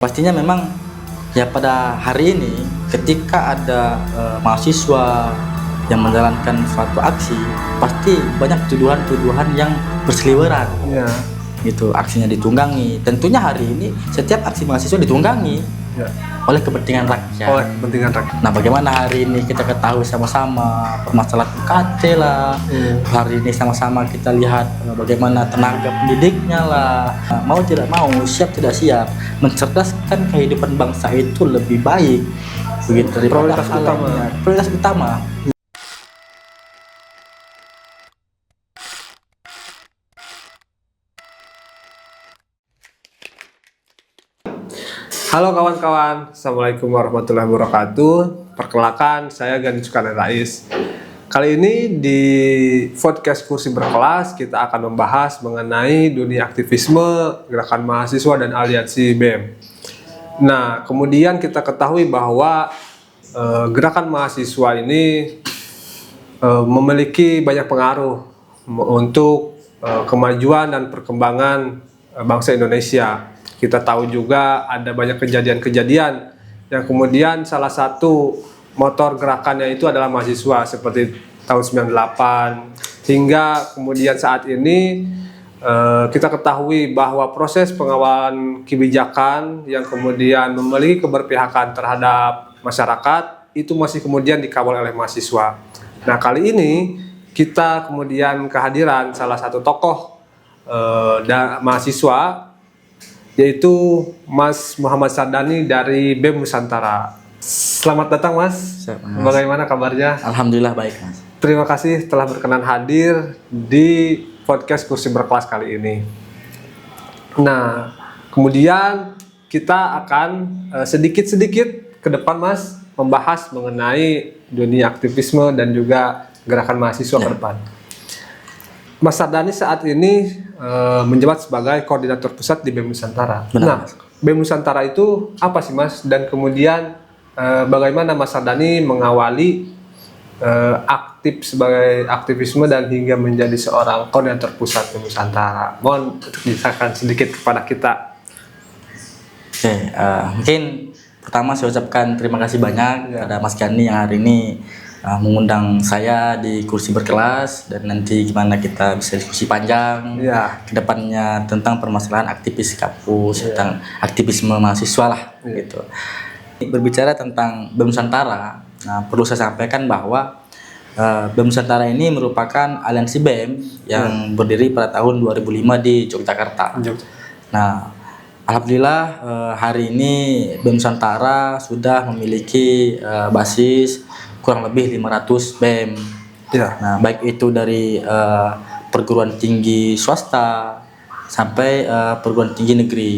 Pastinya memang ya pada hari ini ketika ada mahasiswa yang menjalankan suatu aksi, pasti banyak tuduhan-tuduhan yang berseliweran. Ya. Gitu, aksinya ditunggangi. Tentunya hari ini setiap aksi mahasiswa ditunggangi oleh kepentingan rakyat. Oleh kepentingan rakyat. Nah, bagaimana hari ini kita ketahui sama-sama permasalahan UKT lah. Hari ini sama-sama kita lihat bagaimana tenaga pendidiknya lah. Mau tidak mau, siap tidak siap, mencerdaskan kehidupan bangsa itu lebih baik. Begitu daripada prioritas utama. Halo kawan-kawan, Assalamualaikum warahmatullahi wabarakatuh. Perkenalkan, saya Gani Sukarno Rais. Kali ini di podcast Kursi Berkelas kita akan membahas mengenai dunia aktivisme, gerakan mahasiswa dan aliansi BEM. Nah, kemudian kita ketahui bahwa gerakan mahasiswa ini memiliki banyak pengaruh untuk kemajuan dan perkembangan bangsa Indonesia. Kita tahu juga ada banyak kejadian-kejadian yang kemudian salah satu motor gerakannya itu adalah mahasiswa, seperti tahun 98 hingga kemudian saat ini kita ketahui bahwa proses pengawalan kebijakan yang kemudian memiliki keberpihakan terhadap masyarakat itu masih kemudian dikawal oleh mahasiswa. Nah, kali ini kita kemudian kehadiran salah satu tokoh mahasiswa, yaitu Mas Muhammad Sardani dari BEM Nusantara. Selamat datang Mas. Bagaimana kabarnya? Alhamdulillah baik Mas. Terima kasih telah berkenan hadir di podcast Kursi Berkelas kali ini. Nah, kemudian kita akan sedikit-sedikit ke depan Mas membahas mengenai dunia aktivisme dan juga gerakan mahasiswa ke depan. Mas Sardani saat ini menjabat sebagai koordinator pusat di BEM Nusantara. Benar, nah, Mas. BEM Nusantara itu apa sih Mas? Dan kemudian bagaimana Mas Sardani mengawali aktif sebagai aktivisme dan hingga menjadi seorang koordinator pusat BEM Nusantara? Mohon diceritakan sedikit kepada kita. Oke, mungkin pertama saya ucapkan terima kasih banyak kepada Mas Gani yang hari ini mengundang saya di Kursi Berkelas, dan nanti gimana kita bisa diskusi panjang ke depannya tentang permasalahan aktivis kampus, tentang aktivisme mahasiswa lah gitu. Berbicara tentang BEM Nusantara, nah, perlu saya sampaikan bahwa BEM Nusantara ini merupakan aliansi BEM yang berdiri pada tahun 2005 di Yogyakarta. Nah, alhamdulillah hari ini BEM Nusantara sudah memiliki basis kurang lebih 500 BEM. Nah, baik itu dari perguruan tinggi swasta sampai perguruan tinggi negeri.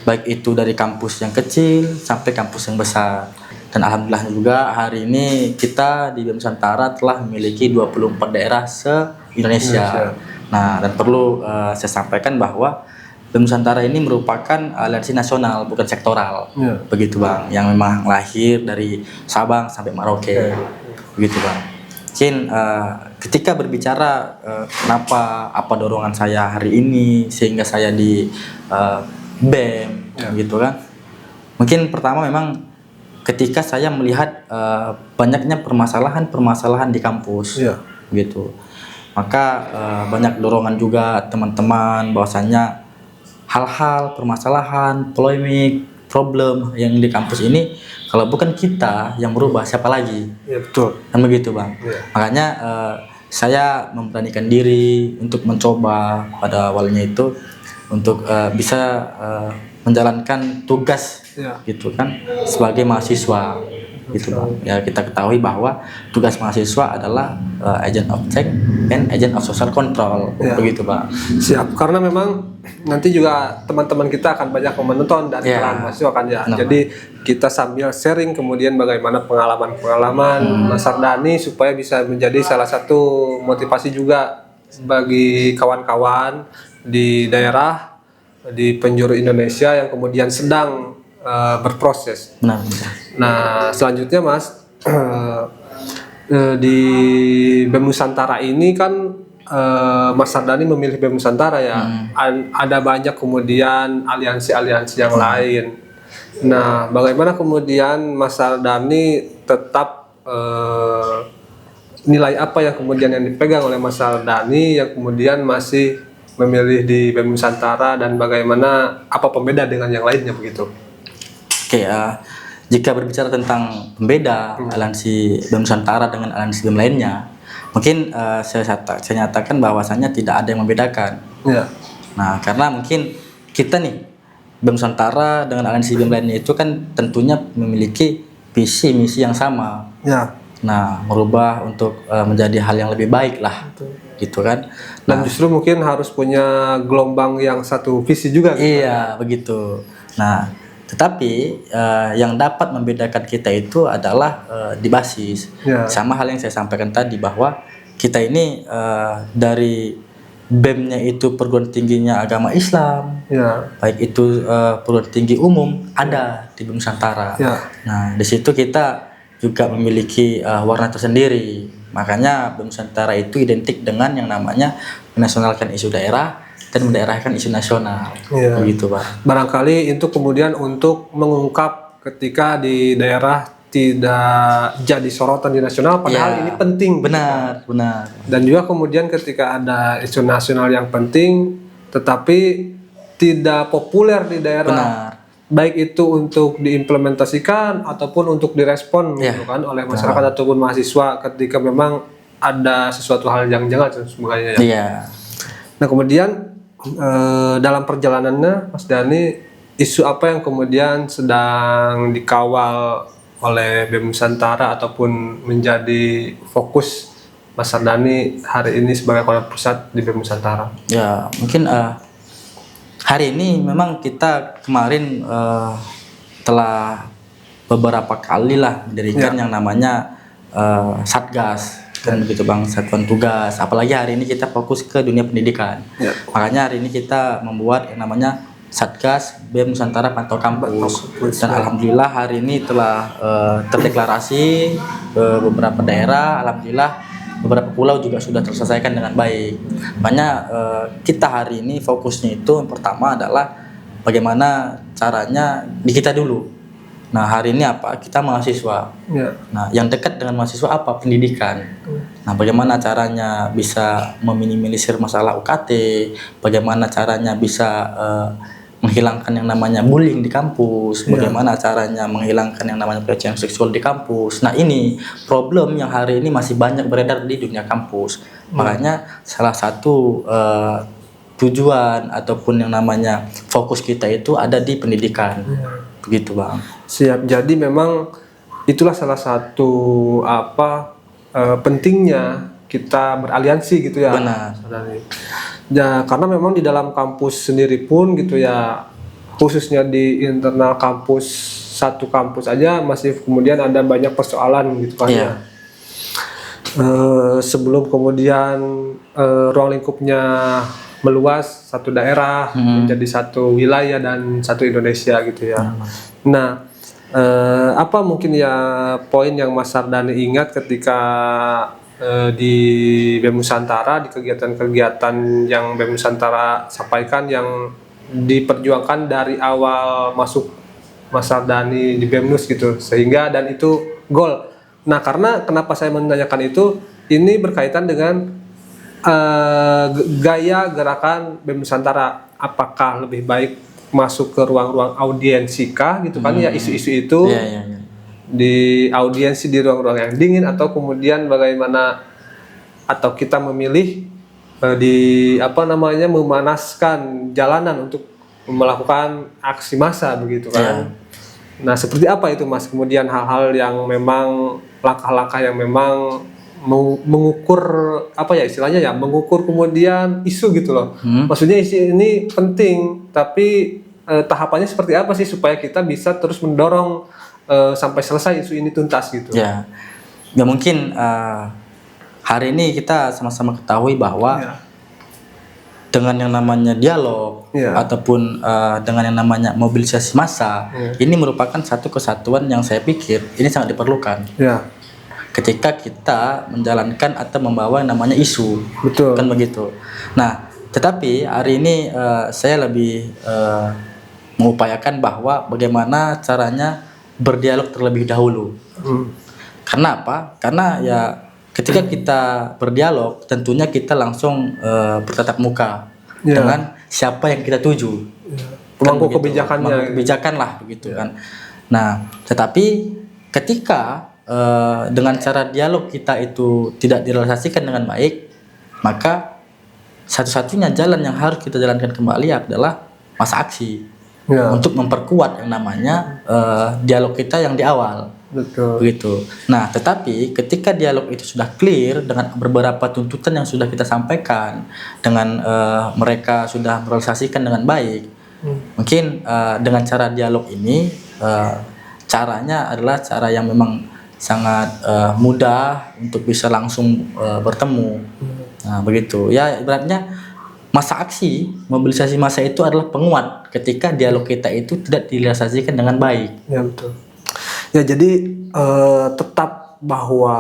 Baik itu dari kampus yang kecil sampai kampus yang besar. Dan alhamdulillah juga hari ini kita di BEM Nusantara telah memiliki 24 daerah se-Indonesia. Nah, dan perlu saya sampaikan bahwa BEM Nusantara ini merupakan aliansi nasional, bukan sektoral, begitu Bang, yang memang lahir dari Sabang sampai Merauke, begitu Bang. Mungkin ketika berbicara apa dorongan saya hari ini sehingga saya di BEM, gitu kan. Mungkin pertama memang ketika saya melihat banyaknya permasalahan di kampus, gitu. Maka banyak dorongan juga teman-teman bahwasannya hal-hal, permasalahan, polemik, problem yang di kampus ini kalau bukan kita yang berubah, siapa lagi? Ya, betul. Kan begitu Bang. Makanya saya memberanikan diri untuk mencoba pada awalnya itu untuk bisa menjalankan tugas gitu kan sebagai mahasiswa gitu Bang. Ya, kita ketahui bahwa tugas mahasiswa adalah agent of change and agent of social control, begitu Bang. Siap, karena memang nanti juga teman-teman kita akan banyak menonton dari kalangan mahasiswa kan ya. Jadi kita sambil sharing kemudian bagaimana pengalaman-pengalaman Mas Sardani supaya bisa menjadi salah satu motivasi juga bagi kawan-kawan di daerah di penjuru Indonesia yang kemudian sedang berproses. Nah, selanjutnya Mas, di BEM Nusantara ini kan Mas Sardani memilih BEM Nusantara ya. Ada banyak kemudian aliansi-aliansi yang lain. Nah, bagaimana kemudian Mas Sardani tetap nilai apa yang kemudian yang dipegang oleh Mas Sardani yang kemudian masih memilih di BEM Nusantara, dan bagaimana apa pembeda dengan yang lainnya begitu? Oke, jika berbicara tentang pembeda aliansi BEM Nusantara dengan aliansi BEM lainnya, mungkin saya nyatakan bahwasannya tidak ada yang membedakan. Ya. Nah, karena mungkin kita nih BEM Nusantara dengan aliansi BEM lainnya itu kan tentunya memiliki visi misi yang sama. Ya. Nah, merubah untuk menjadi hal yang lebih baik lah, gitu kan. Dan justru mungkin harus punya gelombang yang satu visi juga. Gitu. Iya, begitu. Nah, tetapi yang dapat membedakan kita itu adalah di basis. Ya. Sama hal yang saya sampaikan tadi bahwa kita ini dari BEM-nya itu perguruan tingginya agama Islam, Ya. baik itu perguruan tinggi umum ada di BEM Nusantara. Ya. Nah, di situ kita juga memiliki warna tersendiri. Makanya BEM Nusantara itu identik dengan yang namanya menasionalkan isu daerah dan mendaerahkan isu nasional. Iya. Begitu, Pak. Barangkali itu kemudian untuk mengungkap ketika di daerah tidak jadi sorotan di nasional, padahal Ya, ini penting. Benar. Dan juga kemudian ketika ada isu nasional yang penting, tetapi tidak populer di daerah. Benar. Baik itu untuk diimplementasikan ataupun untuk direspon gitu kan oleh masyarakat ataupun mahasiswa ketika memang ada sesuatu hal yang jangan sebenarnya. Iya. Nah, kemudian dalam perjalanannya Mas Dani, isu apa yang kemudian sedang dikawal oleh BEM Nusantara ataupun menjadi fokus Mas Dani hari ini sebagai kepala pusat di BEM Nusantara? Ya, mungkin hari ini memang kita kemarin telah beberapa kali lah mendirikan yang namanya Satgas, kan begitu Bang, satuan tugas. Apalagi hari ini kita fokus ke dunia pendidikan. Ya. Makanya hari ini kita membuat yang namanya Satgas BEM Nusantara Pantau Kampus. Dan alhamdulillah hari ini telah terdeklarasi beberapa daerah. Alhamdulillah beberapa pulau juga sudah terselesaikan dengan baik. Makanya kita hari ini fokusnya itu yang pertama adalah bagaimana caranya di kita dulu. Nah, hari ini apa? Kita mahasiswa. Ya. Nah, yang dekat dengan mahasiswa apa? Pendidikan. Nah, bagaimana caranya bisa meminimalisir masalah UKT? Bagaimana caranya bisa menghilangkan yang namanya bullying di kampus, bagaimana caranya menghilangkan yang namanya pelecehan seksual di kampus. Nah, ini problem yang hari ini masih banyak beredar di dunia kampus. Makanya salah satu tujuan ataupun yang namanya fokus kita itu ada di pendidikan. Begitu, Bang. Siap. Jadi memang itulah salah satu pentingnya kita beraliansi gitu ya. Benar. Ya, karena memang di dalam kampus sendiri pun gitu ya, khususnya di internal kampus, satu kampus aja masih kemudian ada banyak persoalan gitu kan ya. Sebelum kemudian ruang lingkupnya meluas satu daerah menjadi satu wilayah dan satu Indonesia gitu ya. Nah, apa mungkin ya poin yang Mas Sardani ingat ketika di BEM Nusantara, di kegiatan-kegiatan yang BEM Nusantara sampaikan yang diperjuangkan dari awal masuk Mas Sardani di BEM Nus gitu, sehingga dan itu goal. Nah, karena kenapa saya menanyakan itu, ini berkaitan dengan gaya gerakan BEM Nusantara. Apakah lebih baik masuk ke ruang-ruang audiensi kah gitu kan ya, isu-isu itu di audiensi di ruang-ruang yang dingin, atau kemudian bagaimana, atau kita memilih memanaskan jalanan untuk melakukan aksi massa begitu kan. Nah, seperti apa itu Mas kemudian hal-hal yang memang langkah-langkah yang memang mengukur istilahnya mengukur kemudian isu gitu loh. Maksudnya isu ini penting, tapi tahapannya seperti apa sih supaya kita bisa terus mendorong sampai selesai isu ini tuntas gitu. Ya mungkin hari ini kita sama-sama ketahui bahwa dengan yang namanya dialog ataupun dengan yang namanya mobilisasi massa, ini merupakan satu kesatuan yang saya pikir ini sangat diperlukan. Ketika kita menjalankan atau membawa yang namanya isu, betul kan begitu. Nah, tetapi hari ini saya lebih mengupayakan bahwa bagaimana caranya berdialog terlebih dahulu. Karena apa? Karena ya ketika kita berdialog, tentunya kita langsung bertatap muka dengan siapa yang kita tuju. Pemangku Kan begitu. kebijakannya. Pemangku kebijakan lah begitu kan. Nah, tetapi ketika dengan cara dialog kita itu tidak direalisasikan dengan baik, maka satu-satunya jalan yang harus kita jalankan kembali adalah masa aksi untuk memperkuat yang namanya dialog kita yang di awal. Betul. Begitu. Nah, tetapi ketika dialog itu sudah clear dengan beberapa tuntutan yang sudah kita sampaikan, dengan mereka sudah merealisasikan dengan baik, mungkin dengan cara dialog ini caranya adalah cara yang memang sangat mudah untuk bisa langsung bertemu. Nah, begitu. Ya, ibaratnya masa aksi, mobilisasi massa itu adalah penguat ketika dialog kita itu tidak direalisasikan dengan baik. Ya, betul. Ya, jadi tetap bahwa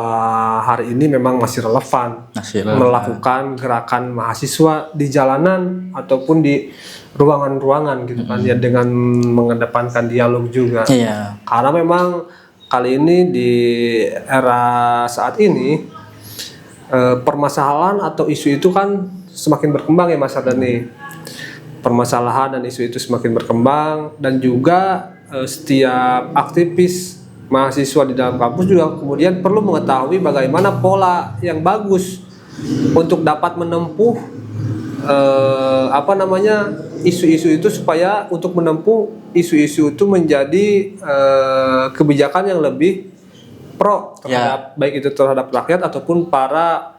hari ini memang masih relevan melakukan gerakan mahasiswa di jalanan ataupun di ruangan-ruangan gitu kan, ya, dengan mengedepankan dialog juga. Iya. Karena memang kali ini di era saat ini permasalahan atau isu itu kan semakin berkembang ya Mas Ardani. Permasalahan dan isu itu semakin berkembang, dan juga setiap aktivis mahasiswa di dalam kampus juga kemudian perlu mengetahui bagaimana pola yang bagus untuk dapat menempuh isu-isu itu, supaya untuk menempuh isu-isu itu menjadi kebijakan yang lebih pro terhadap baik itu terhadap rakyat ataupun para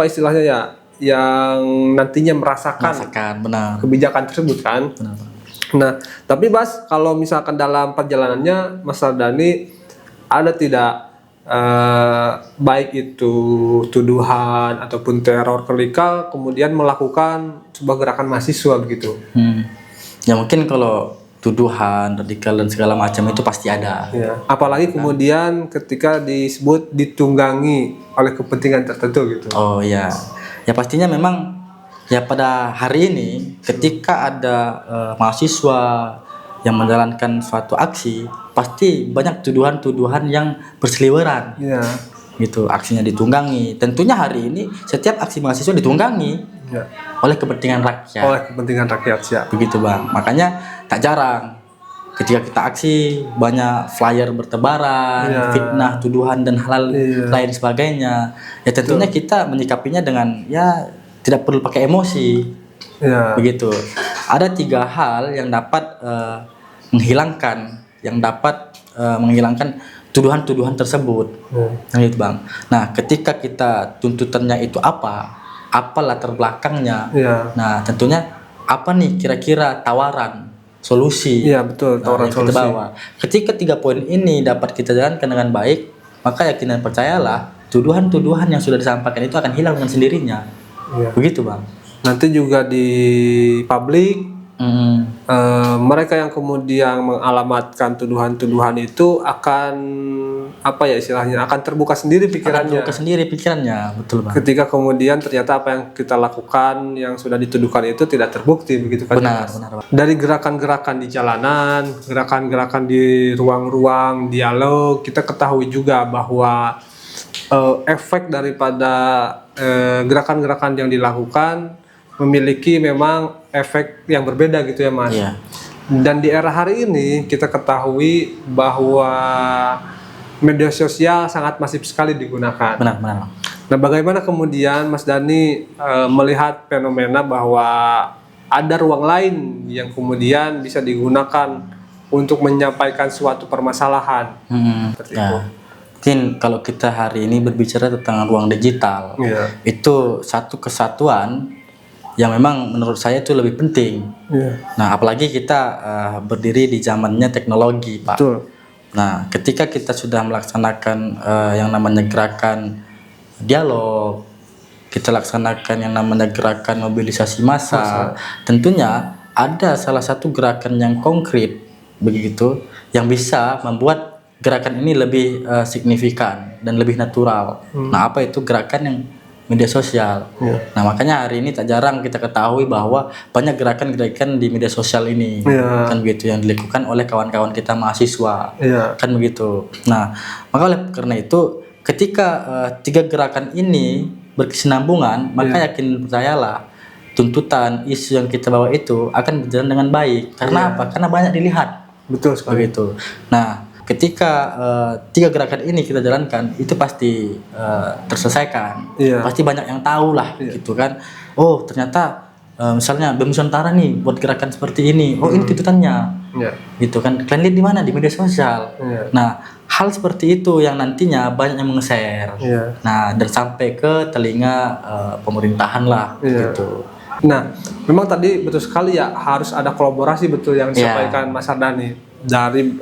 istilahnya ya, yang nantinya merasakan benar kebijakan tersebut kan. Benar. Nah, tapi Mas, kalau misalkan dalam perjalanannya Mas Ardani ada tidak baik itu tuduhan ataupun teror klerikal kemudian melakukan sebuah gerakan mahasiswa begitu? Ya mungkin kalau tuduhan radikal dan segala macam itu pasti ada. Ya. Apalagi kemudian ketika disebut ditunggangi oleh kepentingan tertentu gitu. Oh ya, ya pastinya memang. Ya pada hari ini ketika ada mahasiswa yang menjalankan suatu aksi, pasti banyak tuduhan-tuduhan yang berseliweran. Gitu, aksinya ditunggangi. Tentunya hari ini setiap aksi mahasiswa ditunggangi oleh kepentingan rakyat. Oleh kepentingan rakyat, siap. Begitu Bang. Makanya tak jarang ketika kita aksi banyak flyer bertebaran, fitnah, tuduhan dan hal lain sebagainya. Ya tentunya kita menyikapinya dengan ya tidak perlu pakai emosi, begitu. Ada 3 hal yang dapat menghilangkan tuduhan-tuduhan tersebut, gitu Bang. Nah, ketika kita tuntutannya itu apa latar belakangnya, nah tentunya apa nih kira-kira tawaran solusi, betul, tawaran yang kita bawa. Ketika 3 poin ini dapat kita jalankan dengan baik, maka yakin dan percayalah tuduhan-tuduhan yang sudah disampaikan itu akan hilang dengan sendirinya. Begitu Bang. Nanti juga di publik mereka yang kemudian mengalamatkan tuduhan-tuduhan itu akan akan terbuka sendiri pikirannya. Betul Bang. Ketika kemudian ternyata apa yang kita lakukan yang sudah dituduhkan itu tidak terbukti, begitu kan? Benar. Dari gerakan-gerakan di jalanan, gerakan-gerakan di ruang-ruang dialog, kita ketahui juga bahwa efek daripada gerakan-gerakan yang dilakukan memiliki memang efek yang berbeda gitu ya Mas. Dan di era hari ini kita ketahui bahwa media sosial sangat masif sekali digunakan. Benar. Nah, bagaimana kemudian Mas Dani melihat fenomena bahwa ada ruang lain yang kemudian bisa digunakan untuk menyampaikan suatu permasalahan? Seperti itu. Mungkin kalau kita hari ini berbicara tentang ruang digital, itu satu kesatuan yang memang menurut saya itu lebih penting. Nah, apalagi kita berdiri di zamannya teknologi, Pak. Betul. Nah, ketika kita sudah melaksanakan yang namanya gerakan dialog, kita laksanakan yang namanya gerakan mobilisasi massa, tentunya ada salah satu gerakan yang konkret begitu yang bisa membuat gerakan ini lebih signifikan dan lebih natural. Nah, apa itu gerakan yang media sosial. Nah, makanya hari ini tak jarang kita ketahui bahwa banyak gerakan-gerakan di media sosial ini, kan begitu, yang dilakukan oleh kawan-kawan kita mahasiswa, kan begitu. Nah, maka oleh karena itu, ketika tiga gerakan ini berkesinambungan, maka yakin percayalah tuntutan isu yang kita bawa itu akan berjalan dengan baik. Karena apa? Karena banyak dilihat. Betul sekali. Begitu. Nah, ketika tiga gerakan ini kita jalankan, itu pasti terselesaikan. Pasti banyak yang tahu lah, gitu kan. Oh, ternyata misalnya BEM Nusantara nih buat gerakan seperti ini. Oh, ini tuntutannya. Gitu kan. Kalian lihat di mana? Di media sosial. Nah, hal seperti itu yang nantinya banyak yang meng-share. Nah, dan sampai ke telinga pemerintahan lah, gitu. Nah, memang tadi betul sekali ya, harus ada kolaborasi, betul yang disampaikan Mas Ardhani, dari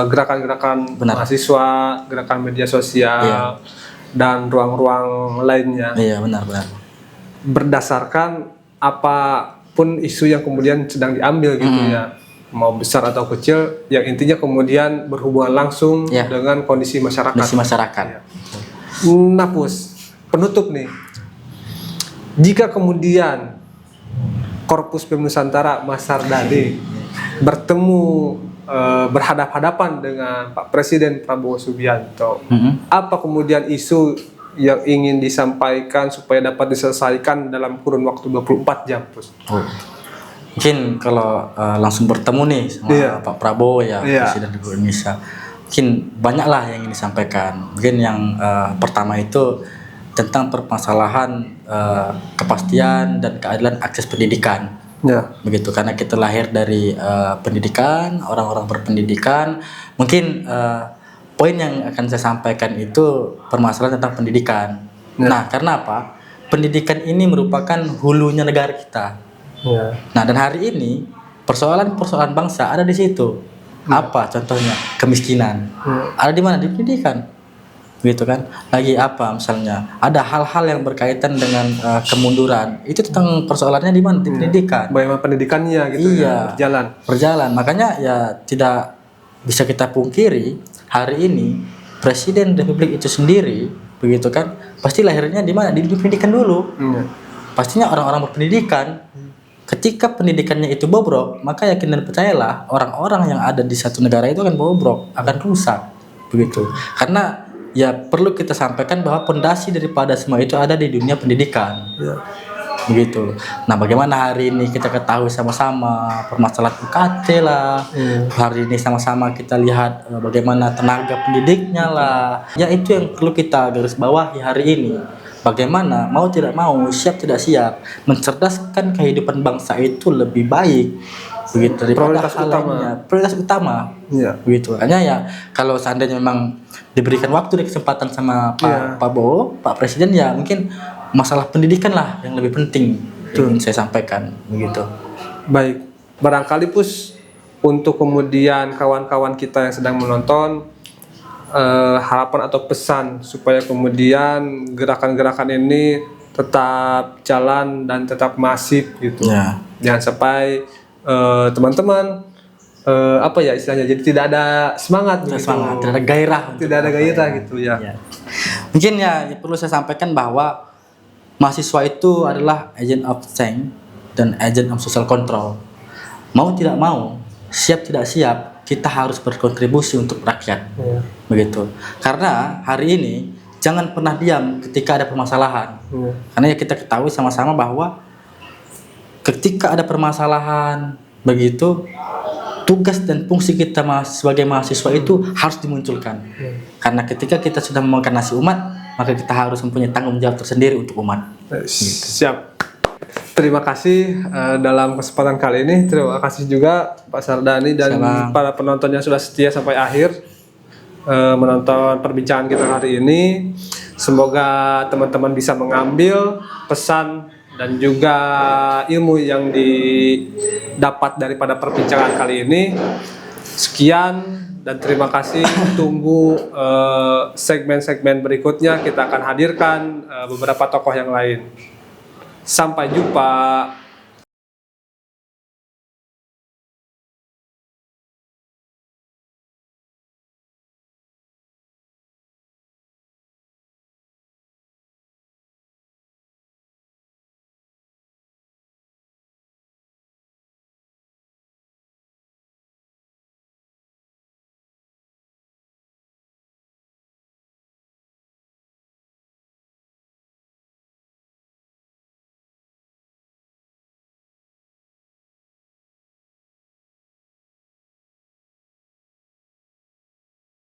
gerakan-gerakan mahasiswa, gerakan media sosial, dan ruang-ruang lainnya. Iya, benar. Berdasarkan apapun isu yang kemudian sedang diambil gitu ya, mau besar atau kecil, yang intinya kemudian berhubungan langsung dengan kondisi masyarakat. Nah, Pus, penutup nih, jika kemudian Korpus BEM Nusantara Mas Ardhani bertemu berhadap-hadapan dengan Pak Presiden Prabowo Subianto, apa kemudian isu yang ingin disampaikan supaya dapat diselesaikan dalam kurun waktu 24 jam, Pus? Mungkin kalau langsung bertemu nih sama Pak Prabowo ya, Presiden Republik Indonesia, mungkin banyaklah yang ingin disampaikan. Mungkin yang pertama itu tentang permasalahan kepastian dan keadilan akses pendidikan. Begitu, karena kita lahir dari pendidikan, orang-orang berpendidikan. Mungkin poin yang akan saya sampaikan itu permasalahan tentang pendidikan. Nah, karena apa? Pendidikan ini merupakan hulunya negara kita. Nah, dan hari ini persoalan-persoalan bangsa ada di situ. Apa contohnya? Kemiskinan. Ada di mana? Di pendidikan. Gitu kan. Lagi apa misalnya? Ada hal-hal yang berkaitan dengan kemunduran. Itu tentang persoalannya di mana? Di pendidikan. Bagaimana pendidikannya gitu berjalan. Makanya ya tidak bisa kita pungkiri, hari ini Presiden Republik itu sendiri, begitu kan, pasti lahirnya di mana? Di pendidikan dulu. Pastinya orang-orang berpendidikan. Ketika pendidikannya itu bobrok, maka yakin dan percayalah orang-orang yang ada di satu negara itu akan bobrok, akan rusak, begitu. Karena ya perlu kita sampaikan bahwa pondasi daripada semua itu ada di dunia pendidikan, begitu. Nah, bagaimana hari ini kita ketahui sama-sama permasalahan UKT lah, hari ini sama-sama kita lihat bagaimana tenaga pendidiknya lah. Ya, itu yang perlu kita garis bawahi hari ini. Bagaimana mau tidak mau, siap tidak siap, mencerdaskan kehidupan bangsa itu lebih baik, begitu, daripada prioritas utama. Begitu. Makanya ya kalau seandainya memang diberikan waktu dan kesempatan sama Pak Prabowo, Pak Presiden, ya mungkin masalah pendidikan lah yang lebih penting ingin saya sampaikan, begitu. Baik, barangkali Pus, untuk kemudian kawan-kawan kita yang sedang menonton, harapan atau pesan supaya kemudian gerakan-gerakan ini tetap jalan dan tetap masif gitu. Jangan sampai teman-teman apa ya istilahnya, jadi tidak ada semangat gitu. Tidak ada gairah. Tidak ada gairah gitu ya. Mungkin ya perlu saya sampaikan bahwa mahasiswa itu adalah agent of change dan agent of social control. Mau tidak mau, siap tidak siap, kita harus berkontribusi untuk rakyat. Begitu. Karena hari ini jangan pernah diam ketika ada permasalahan. Karena ya kita ketahui sama-sama bahwa ketika ada permasalahan, begitu, tugas dan fungsi kita sebagai mahasiswa itu harus dimunculkan. Karena ketika kita sudah memakan nasi umat, maka kita harus mempunyai tanggung jawab tersendiri untuk umat. Siap. Terima kasih dalam kesempatan kali ini. Terima kasih juga Pak Ardhani dan para penonton yang sudah setia sampai akhir menonton perbincangan kita hari ini. Semoga teman-teman bisa mengambil pesan dan juga ilmu yang didapat daripada perbincangan kali ini. Sekian dan terima kasih. Tunggu segmen-segmen berikutnya, kita akan hadirkan beberapa tokoh yang lain. Sampai jumpa.